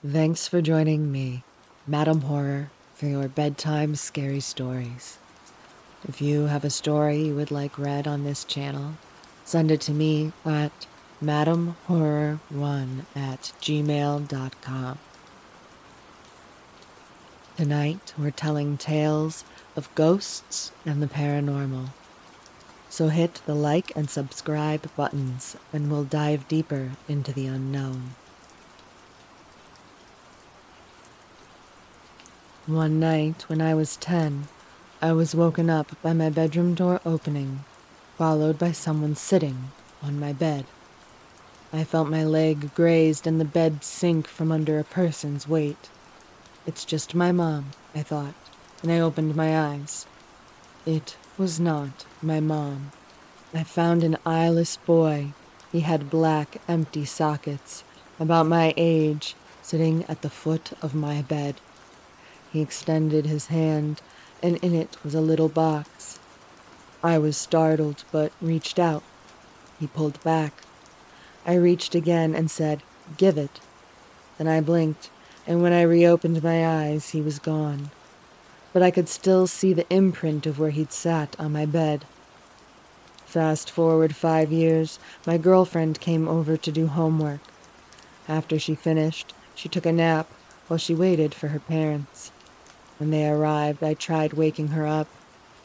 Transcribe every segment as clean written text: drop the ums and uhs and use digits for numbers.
Thanks for joining me, Madam Horror, for your bedtime scary stories. If you have a story you would like read on this channel, send it to me at madamhorror1@gmail.com. Tonight, we're telling tales of ghosts and the paranormal. So hit the like and subscribe buttons, and we'll dive deeper into the unknown. One night when I was 10, I was woken up by my bedroom door opening, followed by someone sitting on my bed. I felt my leg grazed and the bed sink from under a person's weight. It's just my mom, I thought, and I opened my eyes. It was not my mom. I found an eyeless boy. He had black, empty sockets, about my age, sitting at the foot of my bed. He extended his hand, and in it was a little box. I was startled, but reached out. He pulled back. I reached again and said, "Give it." Then I blinked, and when I reopened my eyes, he was gone. But I could still see the imprint of where he'd sat on my bed. Fast forward 5 years, my girlfriend came over to do homework. After she finished, she took a nap while she waited for her parents. When they arrived, I tried waking her up.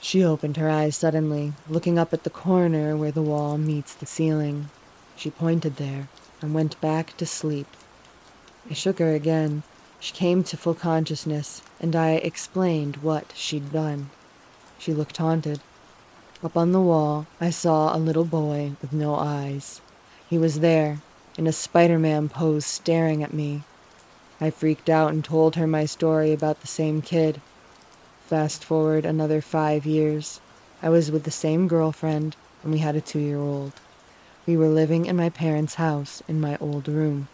She opened her eyes suddenly, looking up at the corner where the wall meets the ceiling. She pointed there and went back to sleep. I shook her again. She came to full consciousness, and I explained what she'd done. She looked haunted. Up on the wall, I saw a little boy with no eyes. He was there, in a Spider-Man pose, staring at me. I freaked out and told her my story about the same kid. Fast forward another 5 years. I was with the same girlfriend, and we had a 2-year-old. We were living in my parents' house in my old room.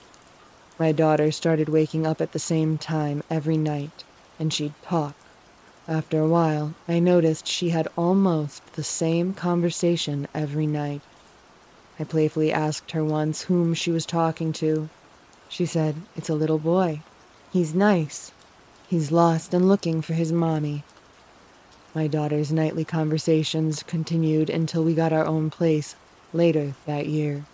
My daughter started waking up at the same time every night, and she'd talk. After a while, I noticed she had almost the same conversation every night. I playfully asked her once whom she was talking to. She said, "It's a little boy. He's nice. He's lost and looking for his mommy." My daughter's nightly conversations continued until we got our own place later that year.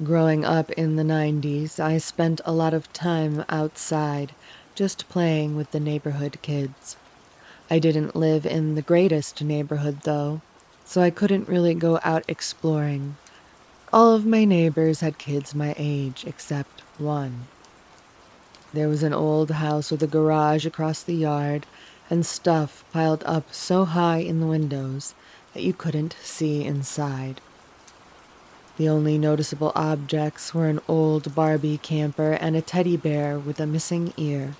Growing up in the 90s, I spent a lot of time outside, just playing with the neighborhood kids. I didn't live in the greatest neighborhood, though, so I couldn't really go out exploring. All of my neighbors had kids my age, except one. There was an old house with a garage across the yard, and stuff piled up so high in the windows that you couldn't see inside. The only noticeable objects were an old Barbie camper and a teddy bear with a missing ear.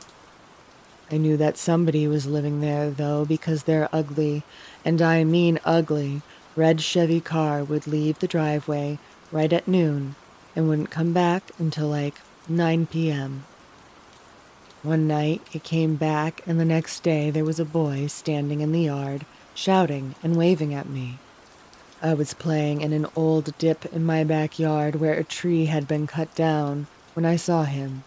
I knew that somebody was living there, though, because their ugly, and I mean ugly, red Chevy car would leave the driveway right at noon and wouldn't come back until like 9 p.m. One night it came back, and the next day there was a boy standing in the yard, shouting and waving at me. I was playing in an old dip in my backyard where a tree had been cut down when I saw him.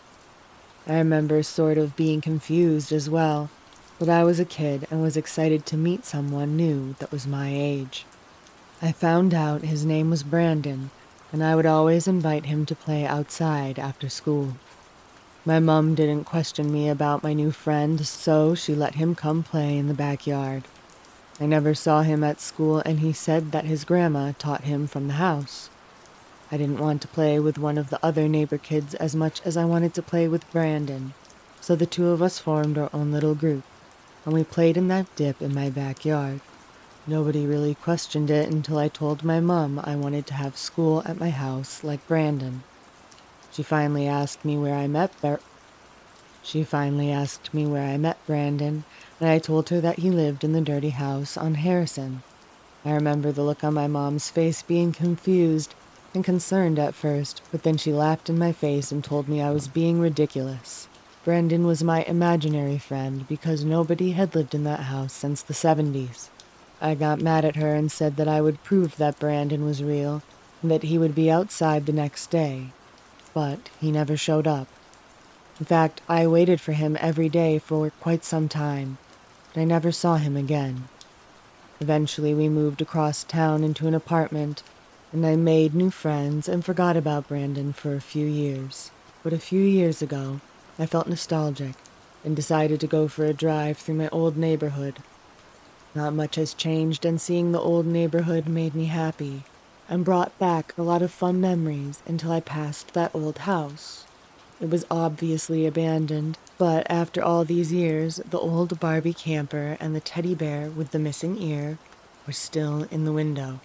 I remember sort of being confused as well, but I was a kid and was excited to meet someone new that was my age. I found out his name was Brandon, and I would always invite him to play outside after school. My mom didn't question me about my new friend, so she let him come play in the backyard. I never saw him at school, and he said that his grandma taught him from the house. I didn't want to play with one of the other neighbor kids as much as I wanted to play with Brandon, so the two of us formed our own little group, and we played in that dip in my backyard. Nobody really questioned it until I told my mom I wanted to have school at my house like Brandon. She finally asked me where I met Brandon, and I told her that he lived in the dirty house on Harrison. I remember the look on my mom's face being confused and concerned at first, but then she laughed in my face and told me I was being ridiculous. Brandon was my imaginary friend because nobody had lived in that house since the 70s. I got mad at her and said that I would prove that Brandon was real, that he would be outside the next day, but he never showed up. In fact, I waited for him every day for quite some time, but I never saw him again. Eventually, we moved across town into an apartment, and I made new friends and forgot about Brandon for a few years. But a few years ago, I felt nostalgic and decided to go for a drive through my old neighborhood. Not much has changed, and seeing the old neighborhood made me happy and brought back a lot of fun memories until I passed that old house. It was obviously abandoned, but after all these years, the old Barbie camper and the teddy bear with the missing ear were still in the window.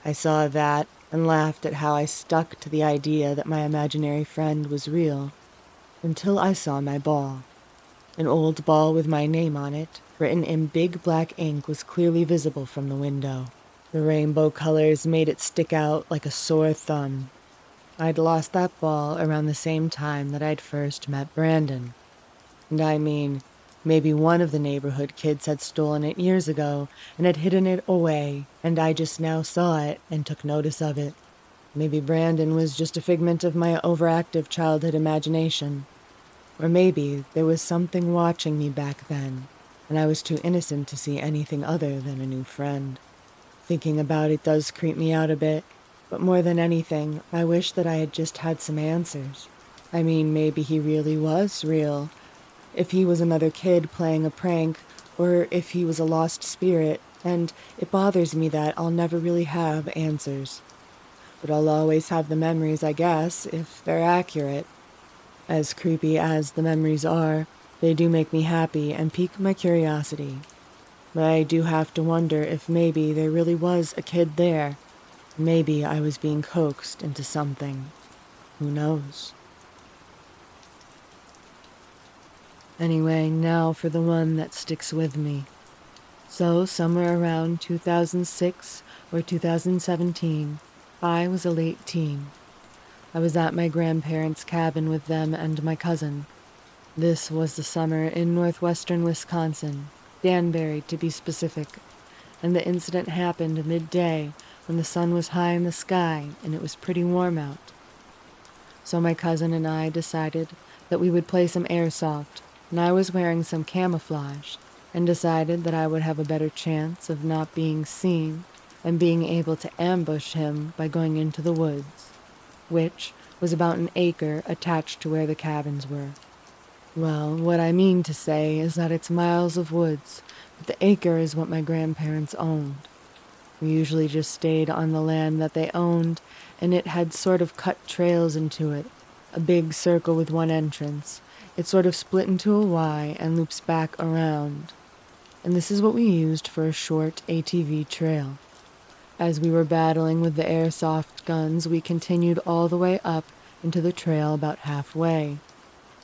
I saw that and laughed at how I stuck to the idea that my imaginary friend was real until I saw my ball. An old ball with my name on it, written in big black ink, was clearly visible from the window. The rainbow colors made it stick out like a sore thumb. I'd lost that ball around the same time that I'd first met Brandon. And I mean, maybe one of the neighborhood kids had stolen it years ago and had hidden it away, and I just now saw it and took notice of it. Maybe Brandon was just a figment of my overactive childhood imagination. Or maybe there was something watching me back then, and I was too innocent to see anything other than a new friend. Thinking about it does creep me out a bit, but more than anything, I wish that I had just had some answers. I mean, maybe he really was real. If he was another kid playing a prank, or if he was a lost spirit, and it bothers me that I'll never really have answers. But I'll always have the memories, I guess, if they're accurate. As creepy as the memories are, they do make me happy and pique my curiosity. But I do have to wonder if maybe there really was a kid there. Maybe I was being coaxed into something. Who knows? Anyway, now for the one that sticks with me. So, somewhere around 2006 or 2017, I was a late teen. I was at my grandparents' cabin with them and my cousin. This was the summer in northwestern Wisconsin, Danbury to be specific, and the incident happened midday when the sun was high in the sky and it was pretty warm out. So my cousin and I decided that we would play some airsoft, and I was wearing some camouflage, and decided that I would have a better chance of not being seen and being able to ambush him by going into the woods, which was about an acre attached to where the cabins were. Well, what I mean to say is that it's miles of woods, but the acre is what my grandparents owned. We usually just stayed on the land that they owned, and it had sort of cut trails into it, a big circle with one entrance. It sort of split into a Y and loops back around. And this is what we used for a short ATV trail. As we were battling with the airsoft guns, we continued all the way up into the trail about halfway.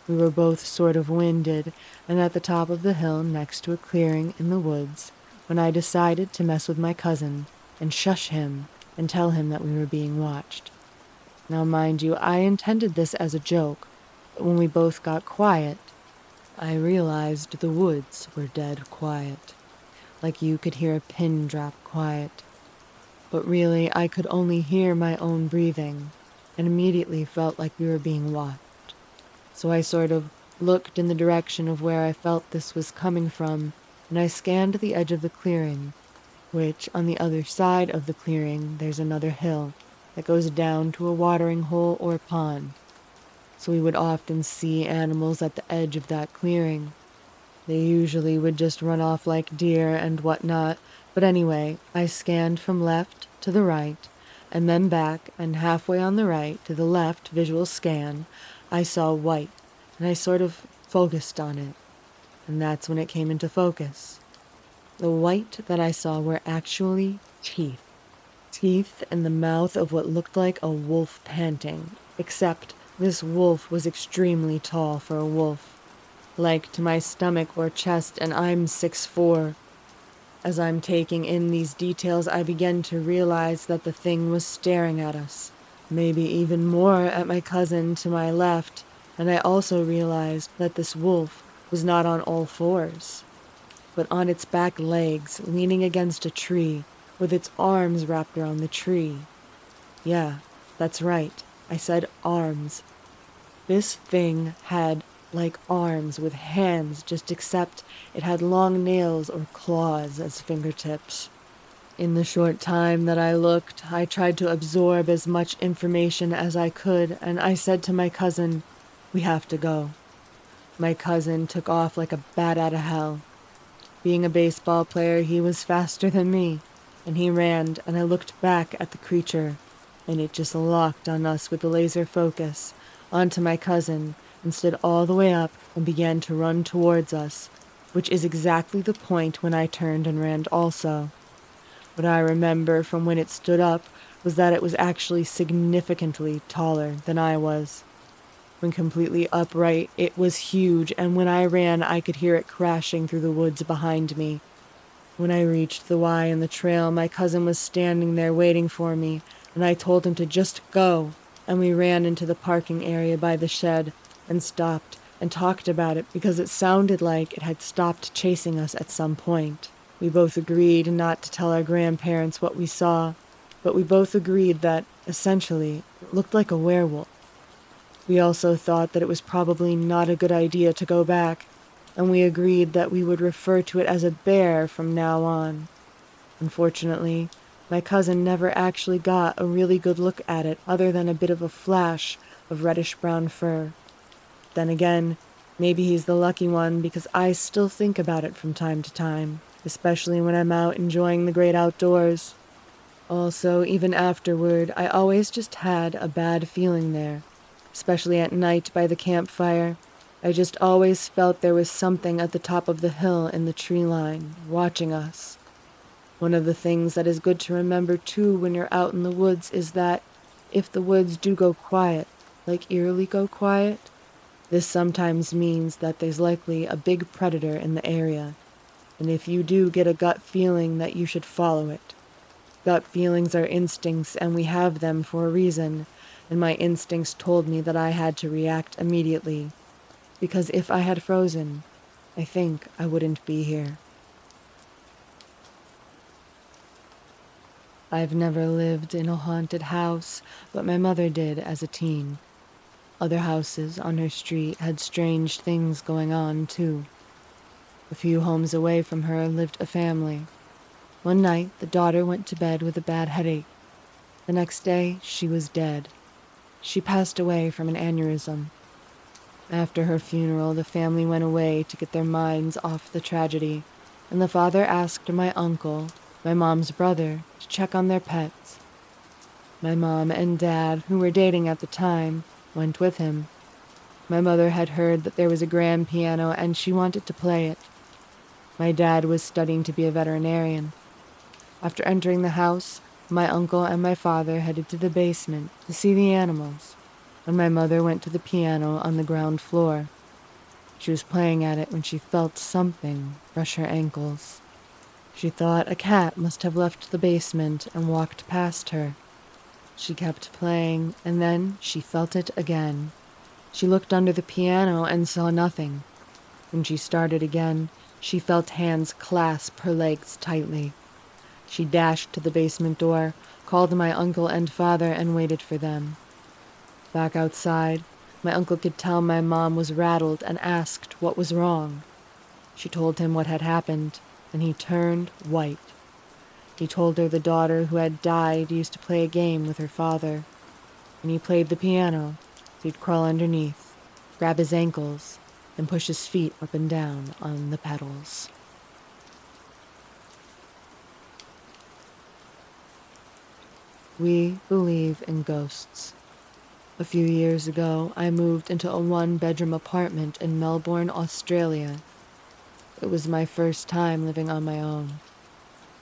We were both sort of winded, and at the top of the hill next to a clearing in the woods, when I decided to mess with my cousin and shush him and tell him that we were being watched. Now, mind you, I intended this as a joke, but when we both got quiet, I realized the woods were dead quiet, like you could hear a pin drop quiet. But really, I could only hear my own breathing, and immediately felt like we were being watched. So I sort of looked in the direction of where I felt this was coming from, and I scanned the edge of the clearing, which on the other side of the clearing there's another hill that goes down to a watering hole or pond. So we would often see animals at the edge of that clearing. They usually would just run off like deer and whatnot, but anyway, I scanned from left to the right, and then back, and halfway on the right to the left visual scan, I saw white, and I sort of focused on it, and that's when it came into focus. The white that I saw were actually teeth. Teeth in the mouth of what looked like a wolf panting, except this wolf was extremely tall for a wolf, like to my stomach or chest, and I'm 6'4". As I'm taking in these details, I begin to realize that the thing was staring at us, maybe even more at my cousin to my left, and I also realized that this wolf was not on all fours, but on its back legs, leaning against a tree, with its arms wrapped around the tree. Yeah, that's right. I said arms. This thing had like arms with hands, just except it had long nails or claws as fingertips. In the short time that I looked, I tried to absorb as much information as I could, and I said to my cousin, "We have to go." My cousin took off like a bat out of hell. Being a baseball player, he was faster than me, and he ran, and I looked back at the creature, and it just locked on us with the laser focus, onto my cousin, and stood all the way up and began to run towards us, which is exactly the point when I turned and ran also. What I remember from when it stood up was that it was actually significantly taller than I was. When completely upright, it was huge, and when I ran, I could hear it crashing through the woods behind me. When I reached the Y in the trail, my cousin was standing there waiting for me, and I told him to just go, and we ran into the parking area by the shed and stopped and talked about it because it sounded like it had stopped chasing us at some point. We both agreed not to tell our grandparents what we saw, but we both agreed that, essentially, it looked like a werewolf. We also thought that it was probably not a good idea to go back, and we agreed that we would refer to it as a bear from now on. Unfortunately, my cousin never actually got a really good look at it other than a bit of a flash of reddish-brown fur. Then again, maybe he's the lucky one because I still think about it from time to time, especially when I'm out enjoying the great outdoors. Also, even afterward, I always just had a bad feeling there, especially at night by the campfire. I just always felt there was something at the top of the hill in the tree line, watching us. One of the things that is good to remember too when you're out in the woods is that if the woods do go quiet, like eerily go quiet, this sometimes means that there's likely a big predator in the area, and if you do get a gut feeling that you should follow it. Gut feelings are instincts, and we have them for a reason, and my instincts told me that I had to react immediately, because if I had frozen, I think I wouldn't be here. I've never lived in a haunted house, but my mother did as a teen. Other houses on her street had strange things going on, too. A few homes away from her lived a family. One night, the daughter went to bed with a bad headache. The next day, she was dead. She passed away from an aneurysm. After her funeral, the family went away to get their minds off the tragedy, and the father asked my uncle, my mom's brother, to check on their pets. My mom and dad, who were dating at the time, went with him. My mother had heard that there was a grand piano and she wanted to play it. My dad was studying to be a veterinarian. After entering the house, my uncle and my father headed to the basement to see the animals, and my mother went to the piano on the ground floor. She was playing at it when she felt something brush her ankles. She thought a cat must have left the basement and walked past her. She kept playing, and then she felt it again. She looked under the piano and saw nothing. When she started again, she felt hands clasp her legs tightly. She dashed to the basement door, called my uncle and father, and waited for them. Back outside, my uncle could tell my mom was rattled and asked what was wrong. She told him what had happened, and he turned white. He told her the daughter who had died used to play a game with her father. When he played the piano, he'd crawl underneath, grab his ankles, and push his feet up and down on the pedals. We believe in ghosts. A few years ago, I moved into a one-bedroom apartment in Melbourne, Australia. It was my first time living on my own.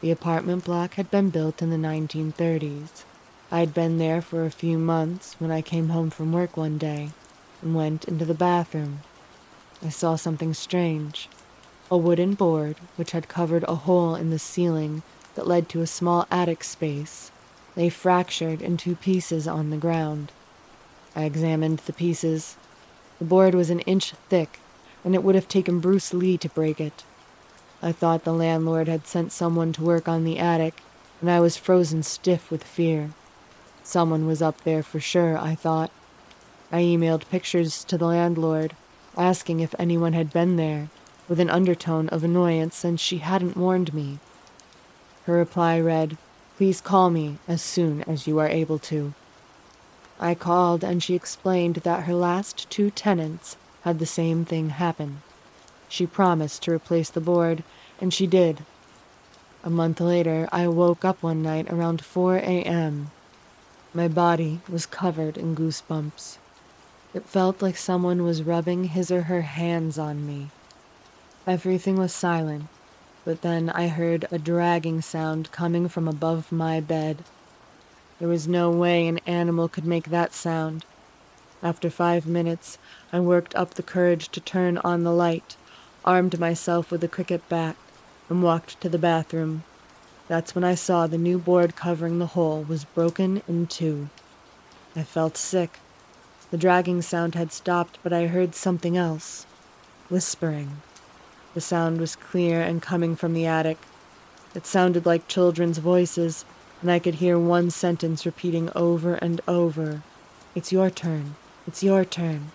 The apartment block had been built in the 1930s. I had been there for a few months when I came home from work one day and went into the bathroom. I saw something strange. A wooden board, which had covered a hole in the ceiling that led to a small attic space, lay fractured in two pieces on the ground. I examined the pieces. The board was an inch thick, and it would have taken Bruce Lee to break it. I thought the landlord had sent someone to work on the attic, and I was frozen stiff with fear. Someone was up there for sure, I thought. I emailed pictures to the landlord, asking if anyone had been there, with an undertone of annoyance since she hadn't warned me. Her reply read, "Please call me as soon as you are able to." I called and she explained that her last two tenants had the same thing happen. She promised to replace the board, and she did. A month later, I woke up one night around 4 a.m. My body was covered in goosebumps. It felt like someone was rubbing his or her hands on me. Everything was silent, but then I heard a dragging sound coming from above my bed. There was no way an animal could make that sound. After 5 minutes, I worked up the courage to turn on the light, armed myself with a cricket bat, and walked to the bathroom. That's when I saw the new board covering the hole was broken in two. I felt sick. The dragging sound had stopped, but I heard something else. Whispering. The sound was clear and coming from the attic. It sounded like children's voices, and I could hear one sentence repeating over and over. "It's your turn. It's your turn."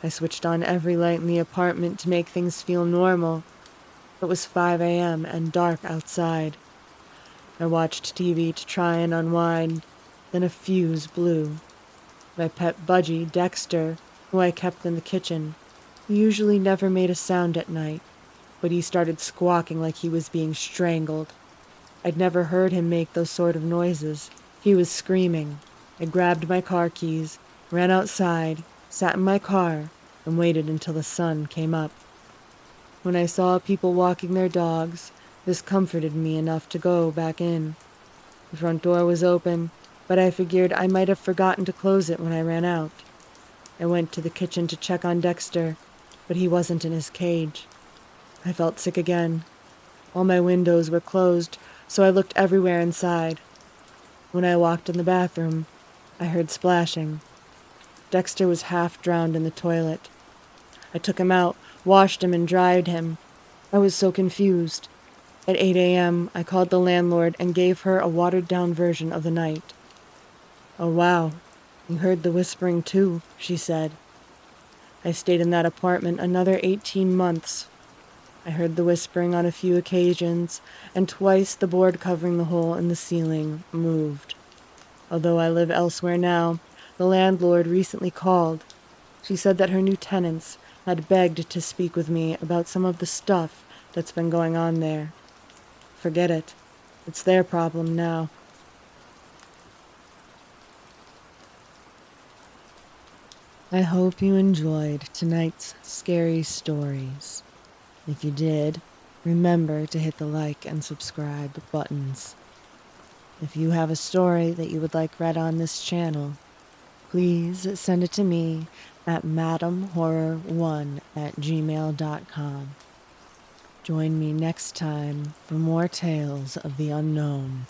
I switched on every light in the apartment to make things feel normal. It was 5 a.m. and dark outside. I watched TV to try and unwind. Then a fuse blew. My pet budgie, Dexter, who I kept in the kitchen, he usually never made a sound at night, but he started squawking like he was being strangled. I'd never heard him make those sort of noises. He was screaming. I grabbed my car keys, ran outside, sat in my car, and waited until the sun came up. When I saw people walking their dogs, this comforted me enough to go back in. The front door was open, but I figured I might have forgotten to close it when I ran out. I went to the kitchen to check on Dexter, but he wasn't in his cage. I felt sick again. All my windows were closed, so I looked everywhere inside. When I walked in the bathroom, I heard splashing. Dexter was half drowned in the toilet. I took him out, washed him, and dried him. I was so confused. At 8 a.m., I called the landlord and gave her a watered-down version of the night. "Oh, wow, you heard the whispering too," she said. I stayed in that apartment another 18 months. I heard the whispering on a few occasions, and twice the board covering the hole in the ceiling moved. Although I live elsewhere now, the landlord recently called. She said that her new tenants had begged to speak with me about some of the stuff that's been going on there. Forget it. It's their problem now. I hope you enjoyed tonight's scary stories. If you did, remember to hit the like and subscribe buttons. If you have a story that you would like read on this channel, please send it to me at madamhorror1@gmail.com. Join me next time for more tales of the unknown.